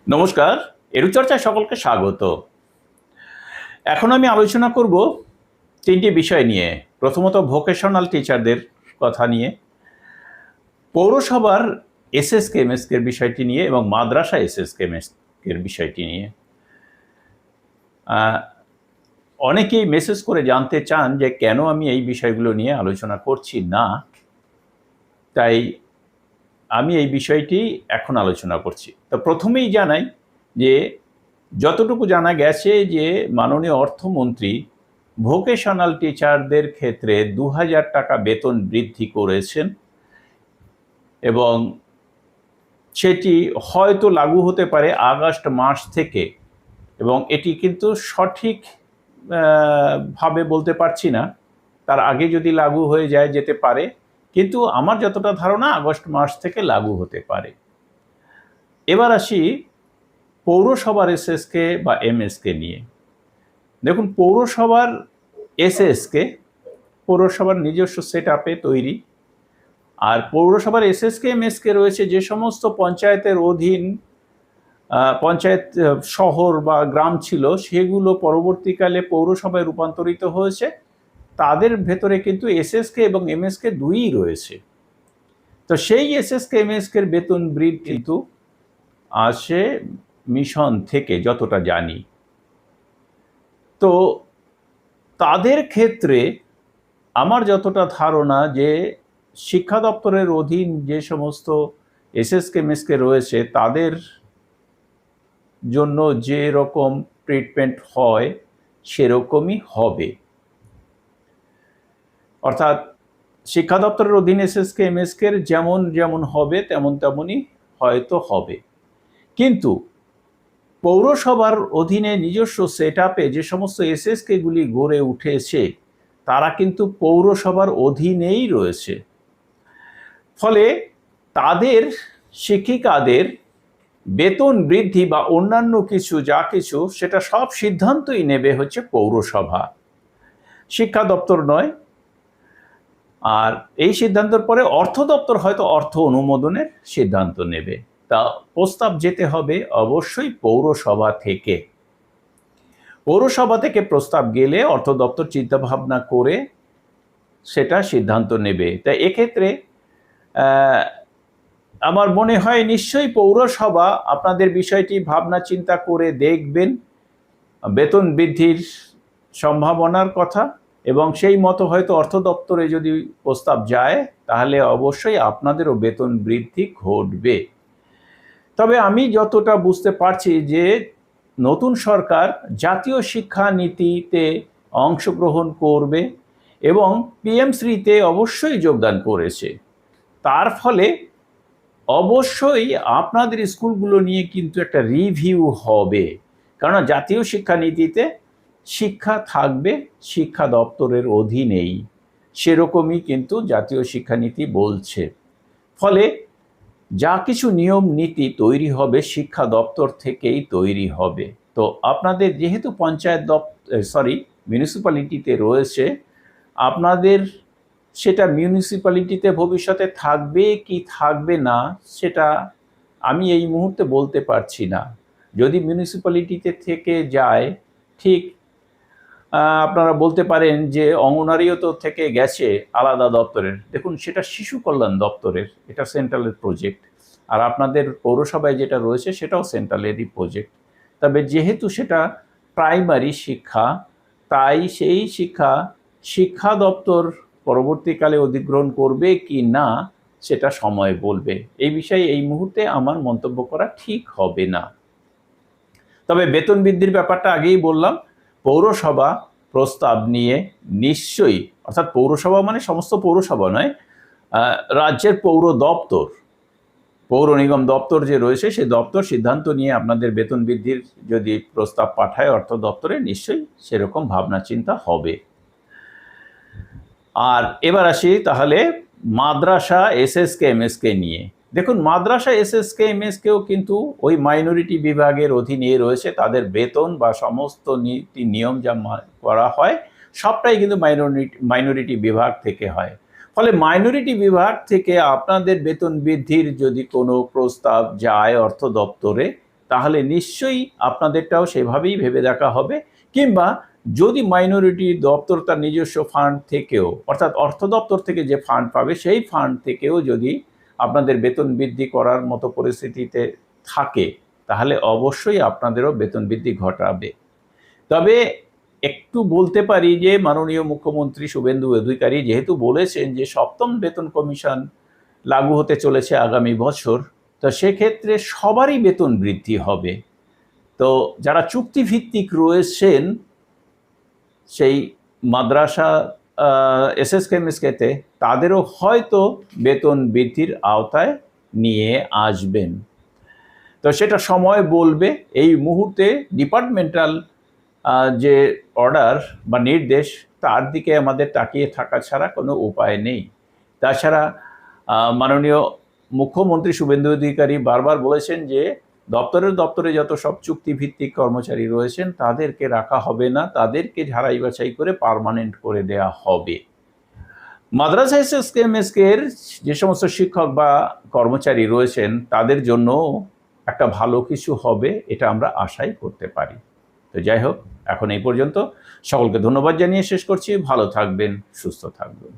নমস্কার, এরুচর্চায় সকলকে স্বাগত। এখন আমি আলোচনা করব তিনটি বিষয় নিয়ে। প্রথমত ভোকেশনাল টিচারদের কথা নিয়ে, পৌরসভার এসএসকে এমএসকে এর বিষয়টি নিয়ে এবং মাদ্রাসা এসএসকে এমএসকে এর বিষয়টি নিয়ে। অনেকেই মেসেজ করে জানতে চান যে কেন আমি এই বিষয়গুলো নিয়ে আলোচনা করছি না, তাই আমি এই বিষয়টি এখন আলোচনা করছি। তো প্রথমেই জানাই যে যতটুকু জানা গেছে যে মাননীয় অর্থমন্ত্রী ভোকেশনাল টিচারদের ক্ষেত্রে ২০০০ টাকা বেতন বৃদ্ধি করেছেন এবং সেটি হয়তো লাগু হতে পারে আগস্ট মাস থেকে, এবং এটি কিন্তু সঠিক ভাবে বলতে পারছি না, তার আগে যদি লাগু হয়ে যায় যেতে পারে, কিন্তু আমার যতটা ধারণা আগস্ট মাস থেকে লাগু হতে পারে। এবার আসি পৌরসভার এসএসকে বা এমএসকে নিয়ে। দেখুন, পৌরসভার এসএসকে পৌরসভার নিজস্ব সেট আপে তৈরি, আর পৌরসভার এসএসকে এমএসকে রয়েছে যে সমস্ত পঞ্চায়েতের অধীন পঞ্চায়েত শহর বা গ্রাম ছিল, সেগুলো পরবর্তীকালে পৌরসভায় রূপান্তরিত হয়েছে। তাদের ভেতরে কিন্তু এসএসকে এবং এমএসকে দুইই রয়েছে। তো সেই এসএসকে এমএসকের বেতন বৃদ্ধি কিন্তু আসে মিশন থেকে, যতটা জানি। তো তাদের ক্ষেত্রে আমার যতটা ধারণা যে শিক্ষা দপ্তরের অধীন যে সমস্ত এসএসকে এমএসকে রয়েছে তাদের জন্য যে রকম ট্রিটমেন্ট হয় সেরকমই হবে, অর্থাৎ শিক্ষা দপ্তরের অধীন এসএসকে এমএসকে যেমন যেমন হবে তেমনই হয়তো হবে। কিন্তু পৌরসভার অধীনে নিজস্ব সেট আপে যে সমস্ত এসএসকেগুলি গড়ে উঠেছে তারা কিন্তু পৌরসভার অধীনেই রয়েছে। ফলে তাদের শিক্ষিকাদের বেতন বৃদ্ধি বা অন্যান্য কিছু যা কিছু সেটা সব সিদ্ধান্তই নেবে হচ্ছে পৌরসভা, শিক্ষা দপ্তর নয়। আর এই সিদ্ধান্তের পরে অর্থ দপ্তর হয়তো অর্থ অনুমোদনের সিদ্ধান্ত নেবে। তা প্রস্তাব যেতে হবে অবশ্যই পৌরসভা থেকে। পৌরসভা থেকে প্রস্তাব গেলে অর্থ দপ্তর চিন্তা ভাবনা করে সেটা সিদ্ধান্ত নেবে। তাই এক্ষেত্রে আমার মনে হয় নিশ্চয়ই পৌরসভা আপনাদের বিষয়টি ভাবনা চিন্তা করে দেখবেন, বেতন বৃদ্ধির সম্ভাবনার কথা, এবং সেই মতো হয়তো অর্থ দপ্তরে যদি প্রস্তাব যায় তাহলে অবশ্যই আপনাদেরও বেতন বৃদ্ধি ঘটবে। তবে আমি যতটা বুঝতে পারছি যে নতুন সরকার জাতীয় শিক্ষা নীতিতে অংশগ্রহণ করবে এবং পিএমশ্রীতে অবশ্যই যোগদান করেছে। তার ফলে অবশ্যই আপনাদের স্কুলগুলো নিয়ে কিন্তু একটা রিভিউ হবে, কারণ জাতীয় শিক্ষানীতিতে শিক্ষা থাকবে শিক্ষা দপ্তরের অধীনেই, সেরকমই কিন্তু জাতীয় শিক্ষানীতি বলছে। ফলে যা কিছু নিয়ম নীতি তৈরি হবে শিক্ষা দপ্তর থেকেই তৈরি হবে। তো আপনাদের যেহেতু পঞ্চায়েত মিউনিসিপ্যালিটিতে রয়েছে, আপনাদের সেটা মিউনিসিপ্যালিটিতে ভবিষ্যতে থাকবে কি থাকবে না সেটা আমি এই মুহূর্তে বলতে পারছি না। যদি মিউনিসিপ্যালিটিতে থেকে যায়, ঠিক আপনারা বলতে পারেন যে অঙ্গনারীও তো থেকে গেছে আলাদা দপ্তরের। দেখুন, সেটা শিশু কল্যাণ দপ্তরের, এটা সেন্ট্রালের প্রজেক্ট, আর আপনাদের পৌরসভায় যেটা রয়েছে সেটাও সেন্ট্রালেরই প্রজেক্ট। তবে যেহেতু সেটা প্রাইমারি শিক্ষা, তাই সেই শিক্ষা দপ্তর পরবর্তীকালে অধিগ্রহণ করবে কি না সেটা সময় বলবে। এই বিষয়ে এই মুহূর্তে আমার মন্তব্য করা ঠিক হবে না। তবে বেতন বৃদ্ধির ব্যাপারটা আগেই বললাম, পৌরসভা প্রস্তাব নিয়ে নিশ্চয়ই, অর্থাৎ পৌরসভা মানে সমস্ত পৌরসভা নয়, রাজ্যের পৌর দপ্তর, পৌর নিগম দপ্তর যে রয়েছে সেই দপ্তর সিদ্ধান্ত নিয়ে আপনাদের বেতন বৃদ্ধির যদি প্রস্তাব পাঠায় অর্থ দপ্তরে, নিশ্চয়ই সেরকম ভাবনা চিন্তা হবে। আর এবার আসি তাহলে মাদ্রাসা এসএসকে এমএসকে নিয়ে। দেখুন, মাদ্রাসা এসএসকে এমএসকেও কিন্তু ওই মাইনরিটি বিভাগের অধীনে রয়েছে। তাদের বেতন বা সমস্ত নীতি নিয়ম যা করা হয় সবটাই কিন্তু মাইনরিটি বিভাগ থেকে হয়। ফলে মাইনরিটি বিভাগ থেকে আপনাদের বেতন বৃদ্ধির যদি কোনো প্রস্তাব যায় অর্থ দপ্তরে, তাহলে নিশ্চয়ই আপনাদেরটাও সেভাবেই ভেবে দেখা হবে। কিংবা যদি মাইনরিটি দপ্তর তার নিজস্ব ফান্ড থেকেও, অর্থাৎ অর্থ দপ্তর থেকে যে ফান্ড পাবে সেই ফান্ড থেকেও যদি আপনাদের বেতন বৃদ্ধি করার মতো পরিস্থিতিতে থাকে, তাহলে অবশ্যই আপনাদেরও বেতন বৃদ্ধি ঘটাবে। তবে একটু বলতে পারি যে মাননীয় মুখ্যমন্ত্রী শুভেন্দু অধিকারী যেহেতু বলেছেন যে 7ম বেতন কমিশন লাগু হতে চলেছে আগামী বছর, তো সেক্ষেত্রে সবারই বেতন বৃদ্ধি হবে। তো যারা চুক্তিভিত্তিক রয়েছেন সেই মাদ্রাসা এসএসকেএমএসকেতে, তাদেরও হয়তো বেতন বৃদ্ধির আওতায় নিয়ে আসবেন। তো সেটা সময় বলবে। এই মুহূর্তে ডিপার্টমেন্টাল যে অর্ডার বা নির্দেশ, তার দিকে আমাদের তাকিয়ে থাকা ছাড়া কোনো উপায় নেই। তাছাড়া মাননীয় মুখ্যমন্ত্রী শুভেন্দু অধিকারী বারবার বলেছেন যে দপ্তরে যত সব চুক্তিভিত্তিক কর্মচারী রয়েছেন তাদেরকে রাখা হবে না, তাদেরকে ঝাড়াই বাছাই করে পার্মানেন্ট করে দেয়া হবে। মাদ্রাসা এসএসকেএমএসকের যে সমস্ত শিক্ষক বা কর্মচারী রয়েছেন তাদের জন্য একটা ভালো কিছু হবে, এটা আমরা আশাই করতে পারি। তো যাই হোক, এখন এই পর্যন্ত। সকলকে ধন্যবাদ জানিয়ে শেষ করছি। ভালো থাকবেন, সুস্থ থাকবেন।